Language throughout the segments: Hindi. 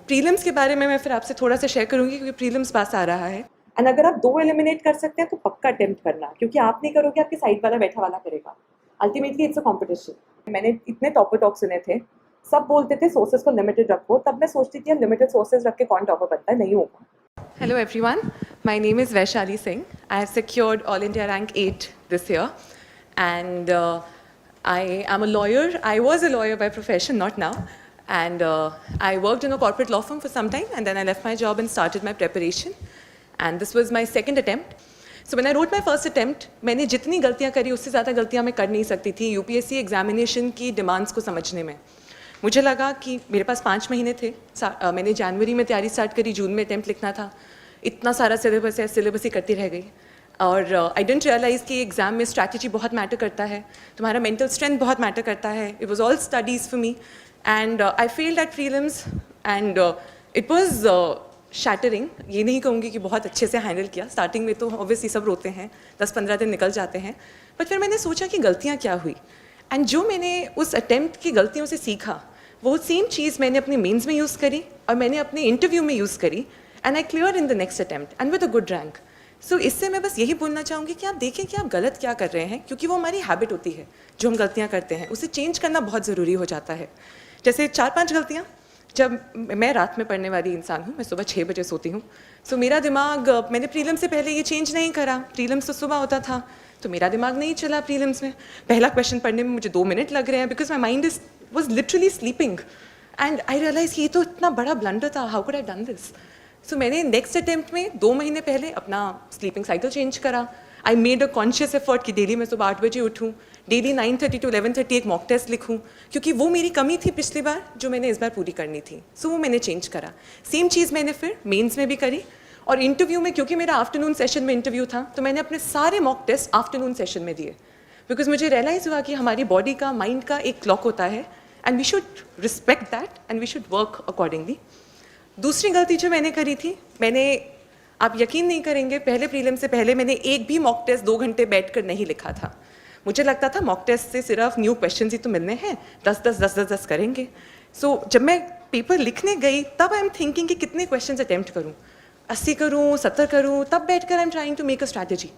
प्रीलिम्स के बारे में मैं फिर आपसे थोड़ा सा शेयर करूँगी क्योंकि प्रीलिम्स पास आ रहा है। एंड अगर आप 2 एलिमिनेट कर सकते हैं तो पक्का अटेम्प्ट करना, क्योंकि आप नहीं करोगे आपके साइड वाला बैठा वाला करेगा। Ultimately it's a competition. मैंने इतने टॉपर टॉक सुने थे, सब बोलते थे सोर्सेज को लिमिटेड रखो, तब मैं सोचती थी लिमिटेड सोर्सेज रख के कौन टॉपर बनता है, नहीं होगा। Hello everyone, my name is Vaishali Singh. I have secured All India Rank 8 this year and I am a lawyer. I was a lawyer by profession, not now. And I worked in a corporate law firm for some time and then I left my job and started my preparation. And this was my second attempt. So when I wrote my first attempt, मैंने जितनी गलतियाँ करी उससे ज़्यादा गलतियाँ मैं कर नहीं सकती थी यूपीएससी एग्जामिनेशन की डिमांड्स को समझने में। मुझे लगा कि मेरे पास 5 महीने थे, मैंने जनवरी में तैयारी स्टार्ट करी, जून में अटैम्प्ट लिखना था, इतना सारा सिलेबस है, सिलेबस ही करती रह गई। और आई डेंट रियलाइज़ कि एग्ज़ाम में स्ट्रैटेजी बहुत मैटर करता है, तुम्हारा मेंटल स्ट्रेंथ बहुत मैटर करता है। It was all studies for me and I failed at prelims and it was shattering. ये नहीं कहूँगी कि बहुत अच्छे से हैंडल किया, स्टार्टिंग में तो ऑब्वियसली सब रोते हैं, 10-15 दिन निकल जाते हैं, बट फिर मैंने सोचा कि गलतियाँ क्या हुई एंड जो मैंने उस अटैम्प्ट की गलतियों से सीखा वो सेम चीज़ मैंने अपने मेंस में यूज़ करी और मैंने अपने इंटरव्यू में यूज़ करी and I clear in the next attempt and with a good rank. So इससे मैं बस यही बोलना चाहूँगी कि आप देखें कि आप गलत क्या कर रहे हैं, क्योंकि वो हमारी हैबिट होती है, जो हम गलतियाँ करते हैं उसे चेंज करना बहुत ज़रूरी हो जाता है। जैसे 4-5 गलतियाँ, जब मैं रात में पढ़ने वाली इंसान हूँ, मैं सुबह 6 बजे सोती हूँ, सो मेरा दिमाग, मैंने प्रीलिम्स से पहले ये चेंज नहीं करा, प्रीलिम्स तो सुबह होता था तो मेरा दिमाग नहीं चला प्रीलिम्स में। पहला क्वेश्चन पढ़ने में मुझे 2 मिनट लग रहे हैं because my mind was literally sleeping and I realized ये तो इतना बड़ा ब्लंडर था, how could I done this? So मैंने नेक्स्ट अटेम्प्ट में 2 महीने पहले अपना स्लीपिंग साइकिल चेंज करा। I made a conscious effort कि डेली मैं सुबह 8 बजे उठूँ, डेली 9:30 to 11:30 एक मॉक टेस्ट लिखूँ, क्योंकि वो मेरी कमी थी पिछली बार जो मैंने इस बार पूरी करनी थी। सो वो मैंने चेंज करा। सेम चीज़ मैंने फिर मेंस में भी करी और इंटरव्यू में, क्योंकि मेरा आफ्टरनून सेशन में इंटरव्यू था तो मैंने अपने सारे मॉक टेस्ट आफ्टरनून सेशन में दिए, बिकॉज मुझे रियलाइज़ हुआ कि हमारी बॉडी का, माइंड का एक क्लॉक होता है and we should respect that and we should work accordingly. दूसरी गलती जो मैंने करी थी, आप यकीन नहीं करेंगे, पहले प्रीलिम से पहले मैंने एक भी मॉक टेस्ट 2 घंटे बैठकर नहीं लिखा था। मुझे लगता था मॉक टेस्ट से सिर्फ न्यू क्वेश्चन ही तो मिलने हैं, 10 करेंगे। सो जब मैं पेपर लिखने गई तब आई एम थिंकिंग कि कितने क्वेश्चन अटैम्प्ट करूँ, 80 करूँ, 70 करूँ, तब बैठकर I am trying to make a strategy.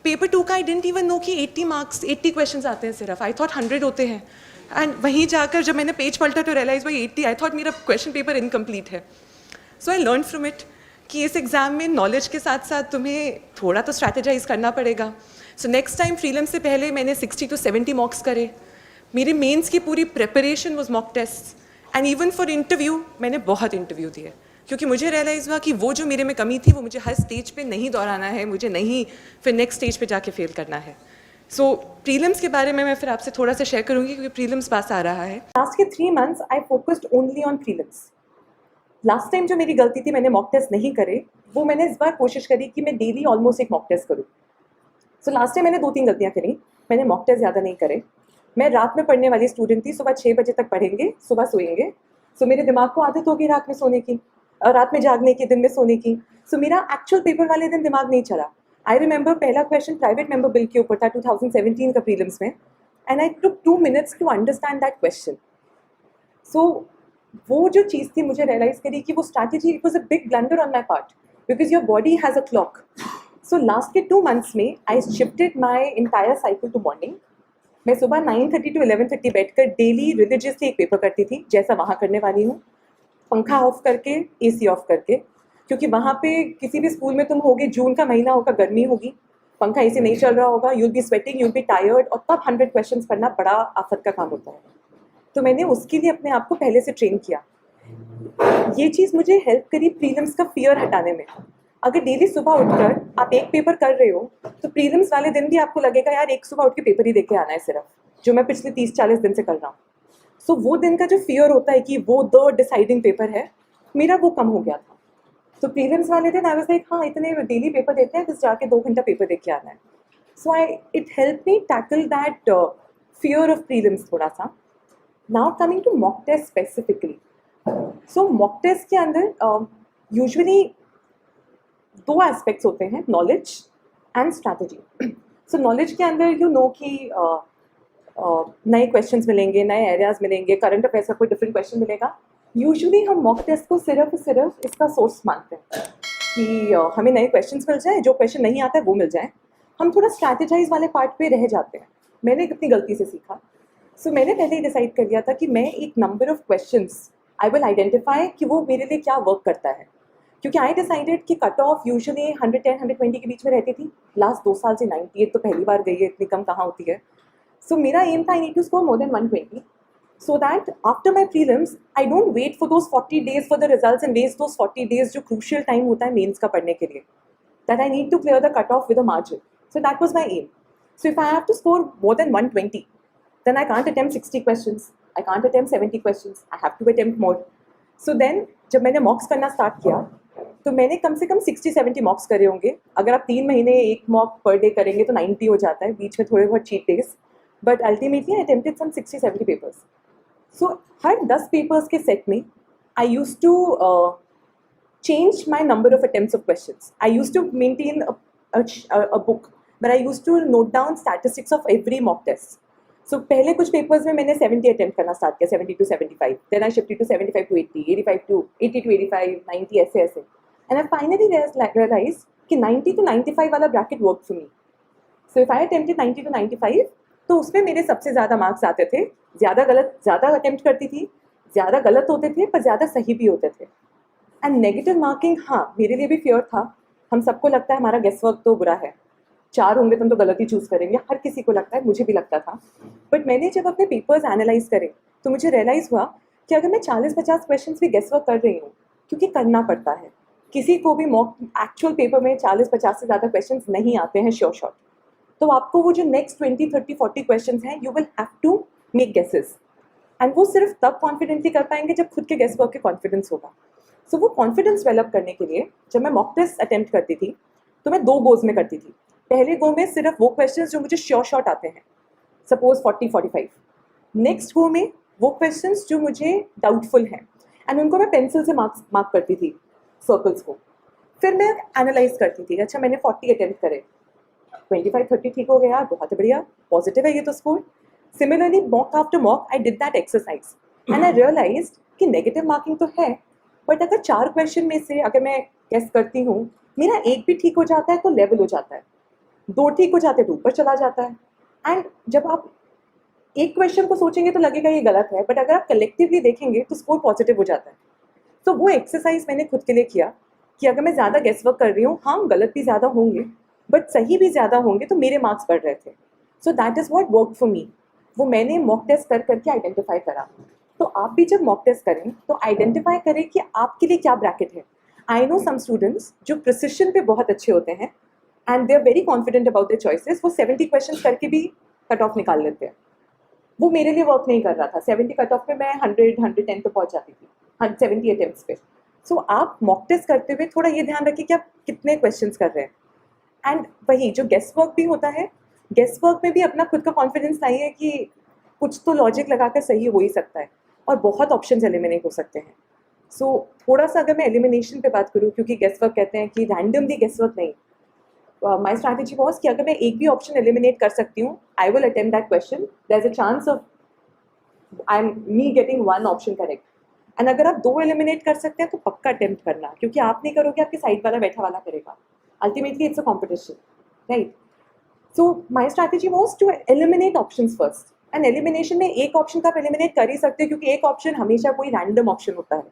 Paper 2 का आई डेंट इवन नो कि 80 मार्क्स, 80 क्वेश्चन आते हैं सिर्फ, आई थॉट 100 होते हैं। एंड वहीं जाकर जब मैंने पेज पलटा तो रियलाइज भाई 80, आई थॉट मेरा क्वेश्चन पेपर इनकम्प्लीट है। सो आई लर्न फ्रॉम इट कि इस एग्ज़ाम में नॉलेज के साथ साथ तुम्हें थोड़ा तो स्ट्रैटेजाइज करना पड़ेगा। सो नेक्स्ट टाइम प्रीलिम से पहले मैंने 60 to 70 मॉक्स करे। मेरे मेंस की पूरी preparation was mock test and even for interview मैंने बहुत इंटरव्यू दिए, क्योंकि मुझे रियलाइज़ हुआ कि वो जो मेरे में कमी थी वो मुझे हर स्टेज पे नहीं दोहराना है, मुझे नहीं फिर नेक्स्ट स्टेज पे जाके फेल करना है। सो प्रीलिम्स के बारे में मैं फिर आपसे थोड़ा सा शेयर करूँगी क्योंकि प्रीलिम्स पास आ रहा है। लास्ट के 3 months I focused only on prelims. Last time जो मेरी गलती थी, मैंने मॉक टेस्ट नहीं करे, वो मैंने इस बार कोशिश करी कि मैं डेली ऑलमोस्ट एक मॉक टेस्ट करूँ। सो लास्ट टाइम मैंने 2-3 गलतियाँ करी, मैंने मॉक टेस्ट ज़्यादा नहीं करे। मैं रात में पढ़ने वाली स्टूडेंट थी, सुबह 6 बजे तक पढ़ेंगे, सुबह सोएंगे। सो मेरे दिमाग को आदत होगी रात में सोने की, रात में जागने की, दिन में सोने की। सो मेरा एक्चुअल पेपर वाले दिन दिमाग नहीं चला। आई रिमेंबर पहला क्वेश्चन प्राइवेट मेंबर बिल के ऊपर था 2017 का प्रीलिम्स में, and I took 2 minutes to understand that question. So वो जो चीज़ थी, मुझे रियलाइज़ करी कि वो strategy, it was a big blunder on my part because your body has a clock. So last के 2 months में I shifted my entire cycle to morning. मैं सुबह 9:30 to 11:30 बैठकर डेली रिलीजियसली एक पेपर करती थी, जैसा वहाँ करने वाली हूँ, पंखा ऑफ करके, एसी ऑफ करके, क्योंकि वहाँ पे किसी भी स्कूल में तुम होगे, जून का महीना होगा, गर्मी होगी, पंखा एसी नहीं चल रहा होगा, you'll be sweating, you'll be tired, और तब 100 क्वेश्चन पढ़ना बड़ा आफत का काम होता है। तो मैंने उसके लिए अपने आप को पहले से ट्रेन किया। ये चीज़ मुझे हेल्प करी प्रीलिम्स का फियर हटाने में। अगर डेली सुबह उठकर आप एक पेपर कर रहे हो तो प्रीलिम्स वाले दिन भी आपको लगेगा यार एक सुबह उठ के पेपर ही देके आना है सिर्फ, जो मैं पिछले 30-40 दिन से कर रहा हूँ। सो वो दिन का जो फियर होता है कि वो द डिसाइडिंग पेपर है, मेरा वो कम हो गया था। तो प्रीलिम्स वाले दिन आई वाज लाइक, हाँ इतने डेली पेपर देते हैं, बस जाके 2 घंटा पेपर देके आना है। So it help me tackle that fear of prelims थोड़ा सा। Now coming to mock test specifically. So mock test के अंदर यूजुअली 2 एस्पेक्ट्स होते हैं, knowledge and strategy. So knowledge के अंदर यू नो कि नए क्वेश्चंस मिलेंगे, नए एरियाज मिलेंगे, करंट अफेयर्स का कोई डिफरेंट क्वेश्चन मिलेगा, यूजुअली हम मॉक टेस्ट को सिर्फ इसका सोर्स मानते हैं कि हमें नए क्वेश्चंस मिल जाए, जो क्वेश्चन नहीं आता है वो मिल जाए। हम थोड़ा स्ट्रैटेजाइज वाले पार्ट पे रह जाते हैं। मैंने अपनी गलती से सीखा। सो मैंने पहले ही डिसाइड कर लिया था कि मैं एक number of questions I will identify कि वो मेरे लिए क्या वर्क करता है। क्योंकि आई डिसाइडेड कि कट ऑफ यूजुअली 110 120 के बीच में रहती थी। लास्ट 2 साल से 98 तो पहली बार गई है, इतनी कम कहाँ होती है। सो मेरा एम था I need to score more than 120, so that after my prelims I don't wait for those 40 days for the results and waste those 40 days जो crucial time होता है मेंस का पढ़ने के लिए, that I need to clear the cutoff with a margin. So that was my aim. So if I have to score more than 120, then I can't attempt 60 questions, I can't attempt 70 questions, I have to attempt more. So then जब मैंने मॉक्स करना स्टार्ट किया तो मैंने कम से कम 60-70 मॉक्स करे होंगे। अगर आप 3 महीने एक मॉक पर डे करेंगे तो 90 हो जाता है, बीच में थोड़े बहुत cheat days, but ultimately I attempted some 60-70 papers. So हर 10 पेपर्स के सेट में I use to change my number of attempts of questions. I used to maintain a book where I used to note down statistics of every mock test. So पहले कुछ पेपर्स में मैंने 70 अटेम्प्ट करना स्टार्ट किया, 70 to 75, then I shifted to 75 to 80, 85 to 80 to 85, 90 ऐसे ऐसे, and I finally realized कि 90 to 95 वाला bracket work for me. So if I attempted 90 to 95 तो उसमें मेरे सबसे ज़्यादा मार्क्स आते थे। ज़्यादा अटेम्प्ट करती थी, ज़्यादा गलत होते थे पर ज़्यादा सही भी होते थे। एंड नेगेटिव मार्किंग, हाँ मेरे लिए भी फियर था। हम सबको लगता है हमारा गेस वर्क तो बुरा है, 4 होंगे तो हम तो गलत ही चूज़ करेंगे, हर किसी को लगता है, मुझे भी लगता था। बट मैंने जब अपने पेपर्स एनालाइज करे तो मुझे रियलाइज़ हुआ कि अगर मैं 40-50 क्वेश्चन भी गेस वर्क कर रही हूँ, क्योंकि करना पड़ता है, किसी को भी मॉक एक्चुअल पेपर में 40-50 से ज़्यादा क्वेश्चन नहीं आते हैं श्योर शॉट, तो आपको वो जो नेक्स्ट 20-30-40 क्वेश्चन हैं you will have to make guesses, and वो सिर्फ तब कॉन्फिडेंटली कर पाएंगे जब खुद के गेस वर्क के कॉन्फिडेंस होगा। सो वो कॉन्फिडेंस डेवलप करने के लिए जब मैं मॉक टेस्ट अटेम्प्ट करती थी तो मैं 2 गोज में करती थी। पहले गो में सिर्फ वो क्वेश्चन जो मुझे श्योर शॉट आते हैं, सपोज 40-45। नेक्स्ट गो में वो क्वेश्चन जो मुझे डाउटफुल हैं, एंड उनको मैं पेंसिल से मार्क करती थी सर्कल्स को। फिर मैं एनालाइज करती थी, अच्छा मैंने 40 अटेम्प्ट करे, 25-30 ठीक हो गया यार, बहुत बढ़िया, पॉजिटिव है ये तो score. Similarly mock after mock I did that exercise and I realised कि नेगेटिव मार्किंग तो है, बट अगर 4 क्वेश्चन में से अगर मैं गेस करती हूँ, मेरा एक भी ठीक हो जाता है तो लेवल हो जाता है, 2 ठीक हो जाते हैं तो ऊपर चला जाता है। एंड जब आप एक क्वेश्चन को सोचेंगे तो लगेगा ये गलत है, बट अगर आप कलेक्टिवली देखेंगे तो स्कोर पॉजिटिव हो जाता है। तो वो एक्सरसाइज मैंने खुद के लिए किया कि अगर मैं ज़्यादा गेस वर्क कर रही हूँ, हाँ गलत भी ज़्यादा होंगे बट सही भी ज़्यादा होंगे, तो मेरे मार्क्स बढ़ रहे थे। So that is what work for me. वो मैंने मॉक टेस्ट करके आइडेंटिफाई करा। तो आप भी जब मॉक टेस्ट करें तो आइडेंटिफाई करें कि आपके लिए क्या ब्रैकेट है। आई नो सम स्टूडेंट्स जो प्रिसिशन पे बहुत अच्छे होते हैं and they are very confident about their choices, वो 70 क्वेश्चन करके भी कट ऑफ निकाल लेते हैं। वो मेरे लिए वर्क नहीं कर रहा था। 70 कट ऑफ पे मैं 100-110 पे पहुंच जाती थी, 70 अटेम्प्ट्स पे। सो आप मॉक टेस्ट करते हुए थोड़ा ये ध्यान रखिए कि आप कितने क्वेश्चंस कर रहे हैं। एंड वही जो गेस वर्क भी होता है, गेस वर्क में भी अपना खुद का कॉन्फिडेंस चाहिए कि कुछ तो लॉजिक लगाकर सही हो ही सकता है, और बहुत ऑप्शंस एलिमिनेट हो सकते हैं। सो थोड़ा सा अगर मैं एलिमिनेशन पे बात करूँ, क्योंकि गेस वर्क कहते हैं कि रैंडमली गेस वर्क नहीं, माई स्ट्रैटेजी वॉज कि अगर मैं एक भी ऑप्शन एलिमिनेट कर सकती हूँ, I will attempt that question, there is a chance of I am me getting 1 option correct. And अगर आप 2 एलिमिनेट कर सकते हैं तो पक्का अटेम्प्ट करना, क्योंकि आप नहीं करोगे, आपके साइड वाला बैठा वाला करेगा। Ultimately it's a competition, right? So my strategy was to eliminate option first. And elimination में एक ऑप्शन तो आप एलिमिनेट कर ही सकते हो, क्योंकि एक ऑप्शन हमेशा कोई रैंडम ऑप्शन होता है।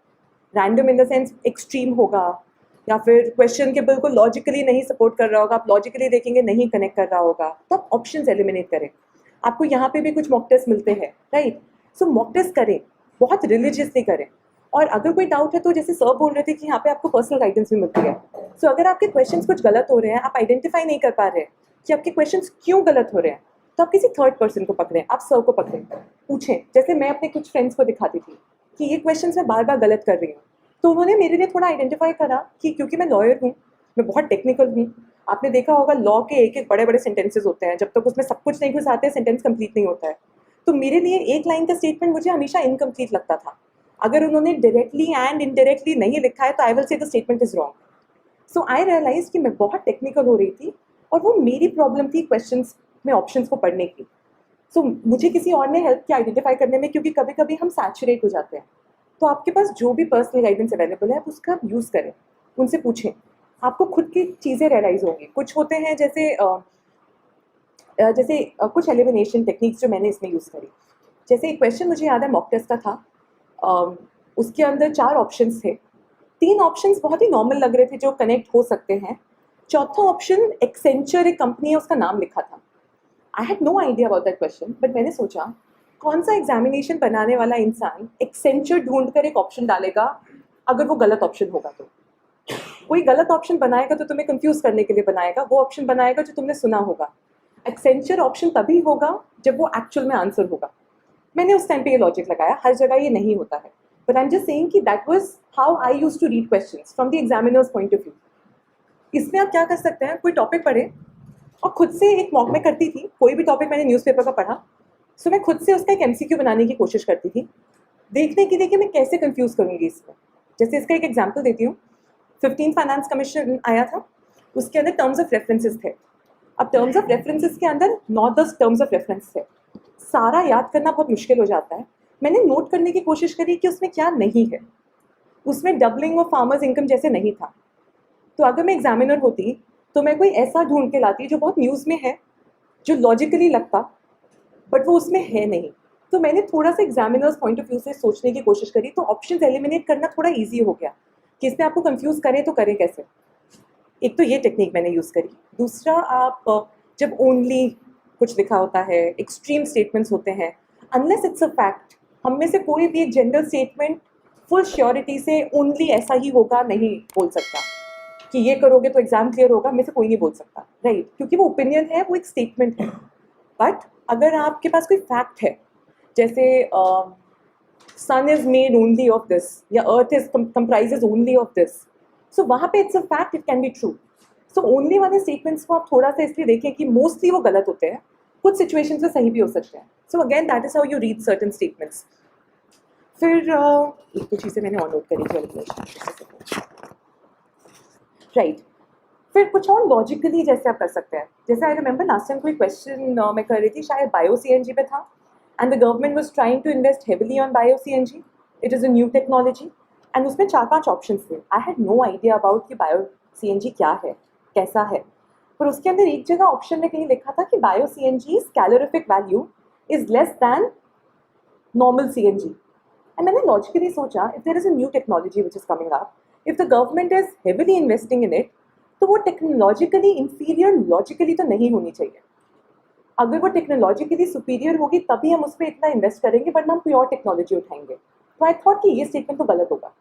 Random in the sense extreme होगा, या फिर क्वेश्चन के बिल्कुल लॉजिकली नहीं सपोर्ट कर रहा होगा, आप लॉजिकली देखेंगे नहीं कनेक्ट कर रहा होगा, तो आप ऑप्शन एलिमिनेट करें। आपको यहाँ पे भी कुछ मॉक टेस्ट मिलते हैं, राइट? सो मॉक टेस्ट करें, बहुत रिलीजियसली करें। और अगर कोई डाउट है तो जैसे सर बोल रहे थे कि यहाँ पे आपको पर्सनल गाइडेंस भी मिलती है। सो अगर आपके क्वेश्चंस कुछ गलत हो रहे हैं, आप आइडेंटिफाई नहीं कर पा रहे हैं कि आपके क्वेश्चंस क्यों गलत हो रहे हैं, तो आप किसी थर्ड पर्सन को पकड़ें, आप सर को पकड़ें, पूछें। जैसे मैं अपने कुछ फ्रेंड्स को दिखाती थी कि ये क्वेश्चंस मैं बार बार गलत कर रही हूँ, तो उन्होंने मेरे लिए थोड़ा आइडेंटिफाई करा कि क्योंकि मैं लॉयर हूँ, मैं बहुत टेक्निकल हूँ। आपने देखा होगा लॉ के एक बड़े बड़े सेंटेंसेस होते हैं, जब तक उसमें सब कुछ नहीं घुसाते सेंटेंस कंप्लीट नहीं होता है। तो मेरे लिए एक लाइन का स्टेटमेंट मुझे हमेशा इनकम्प्लीट लगता था। अगर उन्होंने डायरेक्टली एंड इनडायरेक्टली नहीं लिखा है तो I will say the statement is wrong. So I realise कि मैं बहुत टेक्निकल हो रही थी, और वो मेरी प्रॉब्लम थी क्वेश्चंस में ऑप्शंस को पढ़ने की। सो मुझे किसी और ने हेल्प किया आइडेंटिफाई करने में, क्योंकि कभी कभी हम सैचुरेट हो जाते हैं। तो आपके पास जो भी पर्सनल गाइडेंस अवेलेबल है आप उसका आप यूज़ करें, उनसे पूछें, आपको खुद की चीज़ें रियलाइज़ होंगी। कुछ होते हैं जैसे कुछ एलिमिनेशन टेक्निक्स जो मैंने इसमें यूज़ करी। जैसे एक क्वेश्चन मुझे याद है मॉक टेस्ट का था, उसके अंदर 4 ऑप्शंस थे। 3 ऑप्शंस बहुत ही नॉर्मल लग रहे थे जो कनेक्ट हो सकते हैं। चौथा ऑप्शन एक्सेंचर एक कंपनी है उसका नाम लिखा था। I had no idea about that question, but मैंने सोचा कौन सा एग्जामिनेशन बनाने वाला इंसान एक्सेंचर ढूंढ कर एक ऑप्शन डालेगा अगर वो गलत ऑप्शन होगा तो। कोई गलत ऑप्शन बनाएगा तो तुम्हें कंफ्यूज करने के लिए बनाएगा, वो ऑप्शन बनाएगा जो तुमने सुना होगा। एक्सेंचर ऑप्शन तभी होगा जब वो एक्चुअल में आंसर होगा। मैंने उस टाइम पे ये लॉजिक लगाया, हर जगह ये नहीं होता है, but I am just saying कि that was how I used to read questions from the examiners point of view. इसमें आप क्या कर सकते हैं, कोई टॉपिक पढ़े और खुद से एक मॉक में करती थी, कोई भी टॉपिक मैंने न्यूज़पेपर का पढ़ा, सो मैं खुद से उसका एक एमसीक्यू बनाने की कोशिश करती थी, देखने की देखिए मैं कैसे कंफ्यूज करूँगी इसमें। जैसे इसका एक एग्जाम्पल देती हूँ, 15 फाइनेंस कमीशन आया था, उसके अंदर टर्म्स ऑफ रेफरेंसेस थे। अब टर्म्स ऑफ रेफरेंसेस के अंदर 9-10 टर्म्स ऑफ रेफरेंस थे, सारा याद करना बहुत मुश्किल हो जाता है। मैंने नोट करने की कोशिश करी कि उसमें क्या नहीं है। उसमें डबलिंग ऑफ फार्मर्स इनकम जैसे नहीं था। तो अगर मैं एग्जामिनर होती तो मैं कोई ऐसा ढूंढ के लाती जो बहुत न्यूज़ में है, जो लॉजिकली लगता, बट वो उसमें है नहीं। तो मैंने थोड़ा सा एग्जामिनर्स पॉइंट ऑफ व्यू से सोचने की कोशिश करी, तो ऑप्शंस एलिमिनेट करना थोड़ा ईजी हो गया कि इसमें आपको कंफ्यूज करें तो करें कैसे। एक तो ये टेक्निक मैंने यूज़ करी। दूसरा, आप जब ओनली कुछ लिखा होता है, एक्सट्रीम स्टेटमेंट्स होते हैं, अनलेस इट्स अ फैक्ट, हम में से कोई भी एक जनरल स्टेटमेंट फुल श्योरिटी से ओनली ऐसा ही होगा नहीं बोल सकता कि ये करोगे तो एग्जाम क्लियर होगा, में से कोई नहीं बोल सकता, राइट? क्योंकि वो ओपिनियन है, वो एक स्टेटमेंट है। बट अगर आपके पास कोई फैक्ट है, जैसे sun is made only of this या earth is comprises only of this, so वहाँ पे it's a fact, it can be true. So only वाले स्टेटमेंट्स को आप थोड़ा सा इसलिए देखें कि मोस्टली वो गलत होते हैं, कुछ सिचुएशंस में सही भी हो सकते हैं। So again that is how you read certain statements. फिर एक तो चीज़ें मैंने और नोट करी थी, राइट। फिर कुछ और लॉजिकली जैसे आप कर सकते हैं, जैसे आई रिमेंबर लास्ट टाइम कोई क्वेश्चन मैं कर रही थी, शायद बायो सीएनजी पे था, and the government was trying to invest heavily on bio CNG, it is a new technology, and उसमें 4-5 ऑप्शंस थे। I had no idea about कि बायो सीएनजी क्या है, कैसा है, पर उसके अंदर एक जगह ऑप्शन में कहीं लिखा था कि bio CNG calorific value is less than normal CNG. And मैंने लॉजिकली सोचा, if there is a new technology which is coming up, if the government is heavily investing in it, तो वो टेक्नोलॉजिकली इंफीरियर लॉजिकली तो नहीं होनी चाहिए। अगर वो टेक्नोलॉजिकली सुपीरियर होगी तभी हम उस पर इतना इन्वेस्ट करेंगे, वरना हम प्योर टेक्नोलॉजी उठाएंगे। तो आई थॉट कि ये स्टेटमेंट तो गलत होगा।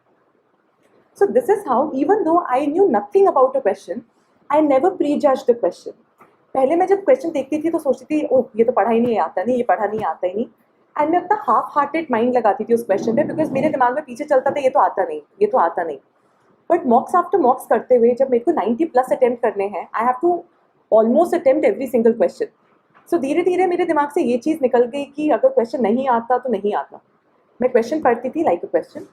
So this is how, even though I knew nothing about a question, I never pre जज द क्वेश्चन। पहले मैं जब क्वेश्चन देखती थी तो सोचती थी, ओह ये तो पढ़ा ही नहीं आता नहीं, ये पढ़ा नहीं आता ही नहीं, एंड मैं अपना हाफ हार्टेड माइंड लगाती थी उस क्वेश्चन पे, बिकॉज मेरे दिमाग में पीछे चलता था ये तो आता नहीं, ये तो आता नहीं। बट मॉक्स आफ्टर मॉक्स करते हुए जब मेरे को 90+ अटेम्प्ट करने हैं, I have to almost attempt every single question. So धीरे धीरे मेरे दिमाग से ये चीज़ निकल गई कि अगर क्वेश्चन नहीं आता तो नहीं आता। मैं क्वेश्चन पढ़ती थी like a question,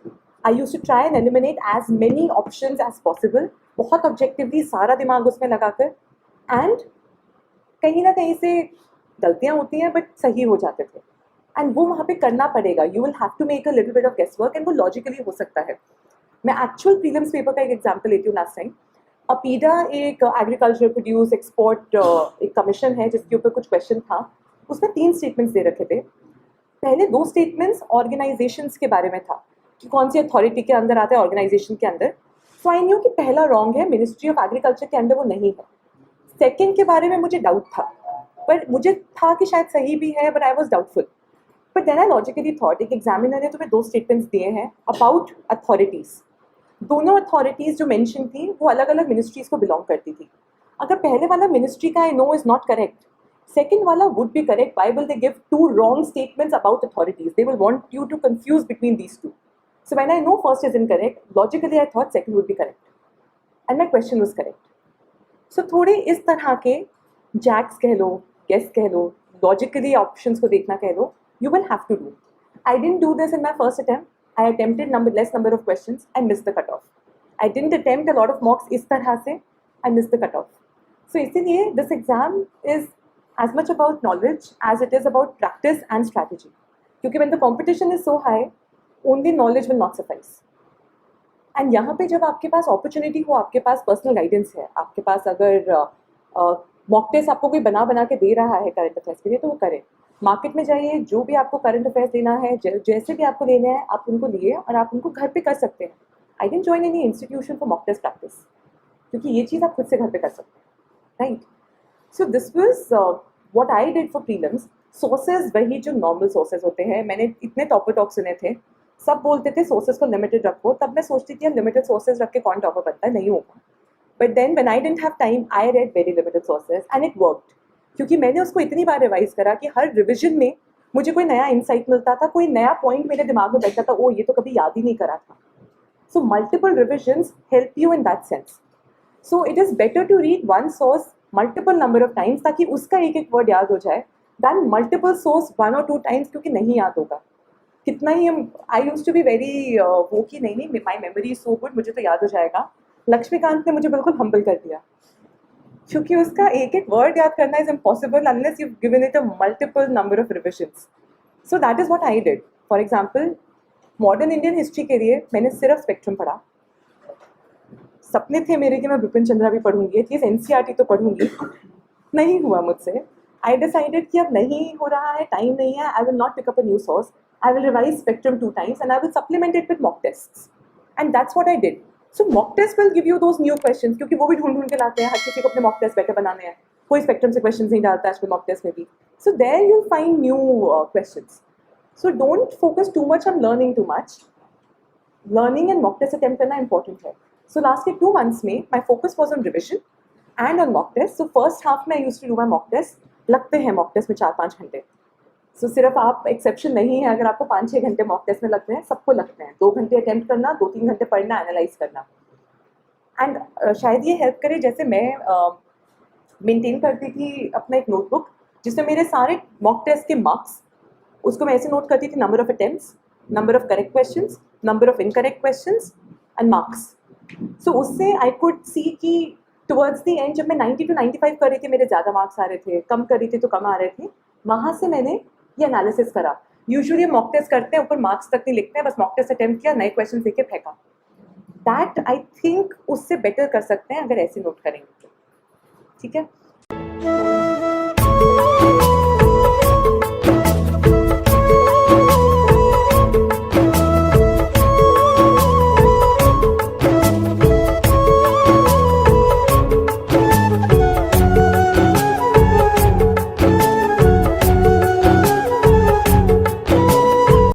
I use to try and eliminate as many options as possible, बहुत ऑब्जेक्टिवली सारा दिमाग उसमें लगाकर, एंड कहीं ना कहीं से गलतियाँ होती हैं बट सही हो जाते थे। एंड वो वहाँ पे करना पड़ेगा, you will have to make a little bit of guess work, and वो लॉजिकली हो सकता है। मैं एक्चुअल प्रीलिम्स पेपर का एक एग्जांपल लेती हूँ लास्ट टाइम। अपीडा एक एग्रीकल्चर प्रोड्यूस एक्सपोर्ट एक कमीशन है जिसके ऊपर कुछ क्वेश्चन था, उसमें 3 स्टेटमेंट्स दे रखे थे। पहले 2 स्टेटमेंट्स ऑर्गेनाइजेशंस के बारे में था कि कौन सी अथॉरिटी के अंदर आता है ऑर्गेनाइजेशन के अंदर। सो आई न्यू कि पहला रॉन्ग है, मिनिस्ट्री ऑफ एग्रीकल्चर के अंदर वो नहीं है। सेकेंड के बारे में मुझे डाउट था, पर मुझे था कि शायद सही भी है, but I was doubtful. But then I logically thought, एक एग्जामिनर ने तुम्हें 2 स्टेटमेंट्स दिए हैं अबाउट अथॉरिटीज़, दोनों अथॉरिटीज़ जो मेंशन थी वो अलग अलग मिनिस्ट्रीज़ को बिलोंग करती थी। अगर पहले वाला मिनिस्ट्री का I no is not correct, second वाला would be correct, why will they give 2 wrong statements about authorities? They will want you to confuse between these 2. So when I know first is incorrect, logically I thought second would be correct. And my question was correct. So थोड़े इस तरह के जैक्स कह लो, गेस कह लो, लॉजिकली ऑप्शंस को देखना कह लो, you will have to do. I didn't do this in my first attempt. I attempted less number of questions and missed the cutoff. I didn't attempt a lot of mocks इस तरह से, I missed the cutoff. So इसीलिए this exam is as much about knowledge as it is about practice and strategy. क्योंकि when the competition is so high, only knowledge will not suffice. And यहाँ पे जब आपके पास अपॉर्चुनिटी हो, आपके पास पर्सनल गाइडेंस है, आपके पास अगर मॉक टेस्ट आपको कोई बना बना के दे रहा है करंट अफेयर्स के लिए, तो वो करें। मार्केट में जाइए, जो भी आपको करंट अफेयर्स लेना है, जैसे भी आपको लेने हैं, आप उनको लिए और आप उनको घर पे कर सकते हैं। I didn't join any institution for mock test practice, क्योंकि ये चीज़ आप खुद से घर पे कर सकते हैं, right. So this was what I did for prelims. Sources वही जो नॉर्मल सोर्सेज होते हैं। मैंने इतने टॉपर टॉक सुने थे, सब बोलते थे सोर्सेज को लिमिटेड रखो, तब मैं सोचती थी लिमिटेड सोर्सेज रख के कौन टॉपर बनता है, नहीं होगा। But then when I didn't have time, I read very limited sources and it worked, क्योंकि मैंने उसको इतनी बार रिवाइज करा कि हर रिविजन में मुझे कोई नया इंसाइट मिलता था, कोई नया पॉइंट मेरे दिमाग में बैठता था, ओ ये तो कभी याद ही नहीं करा था। So multiple revisions help you in that sense. So it is better to read one source multiple number of times, ताकि उसका एक एक वर्ड याद हो जाए, दैन मल्टीपल सोर्स 1 और 2 टाइम्स, क्योंकि नहीं याद होगा। कितना ही हम, आई यूज टू बी वेरी वो कि नहीं my memory is so good, मुझे तो याद हो जाएगा। लक्ष्मीकांत ने मुझे बिल्कुल हम्बल कर दिया, क्योंकि उसका एक एक वर्ड याद करना is impossible unless you given it a multiple number of revisions. So that is what I did. For example, modern Indian history के लिए मैंने सिर्फ स्पेक्ट्रम पढ़ा। सपने थे मेरे कि मैं बिपिन चंद्रा भी पढ़ूंगी, एटलीस्ट एनसीईआरटी तो पढ़ूंगी, नहीं हुआ मुझसे। आई डिसाइडेड कि अब नहीं हो रहा है, टाइम नहीं है, I will not pick up a new source, I will revise spectrum 2 times and I will supplement it with mock tests. And that's what I did. So mock test will give you those new questions, क्योंकि वो भी ढूंढ ढूंढ के लाते हैं, हर किसी को अपने mock test बेटर बनाने हैं, कोई स्पेक्ट्रम से क्वेश्चंस नहीं डालता है mock test में भी। So there you'll find new questions. So don't focus too much on learning too much. Learning and mock test attempt करना important है। So last के 2 months में my focus was on revision and on mock test. So first half में I used to do my mock test. लगते हैं mock test में 4-5 घंटे। So सिर्फ आप एक्सेप्शन नहीं है, अगर आपको 5-6 घंटे मॉक टेस्ट में लगते हैं, सबको लगते हैं। 2 घंटे अटेम्प्ट करना, 2-3 घंटे पढ़ना, एनालाइज करना। एंड शायद ये हेल्प करे, जैसे मैं मेंटेन करती थी अपना एक नोटबुक, जिसमें मेरे सारे मॉक टेस्ट के मार्क्स, उसको मैं ऐसे नोट करती थी, number of attempts, number of correct questions, number of incorrect questions and marks. So उससे आई कुड सी कि टुवर्ड्स द एंड जब मैं 90 to 95 कर रही थी, मेरे ज़्यादा मार्क्स आ रहे थे, कम कर रही थी तो कम आ रहे थे। वहाँ से मैंने ये एनालिसिस करा। यूजुअली मॉक टेस्ट करते हैं, ऊपर मार्क्स तक नहीं लिखते हैं, बस मॉक टेस्ट अटेम्प्ट किया, नए क्वेश्चन लेके फेंका। दैट आई थिंक उससे बेटर कर सकते हैं अगर ऐसे नोट करेंगे तो। ठीक है।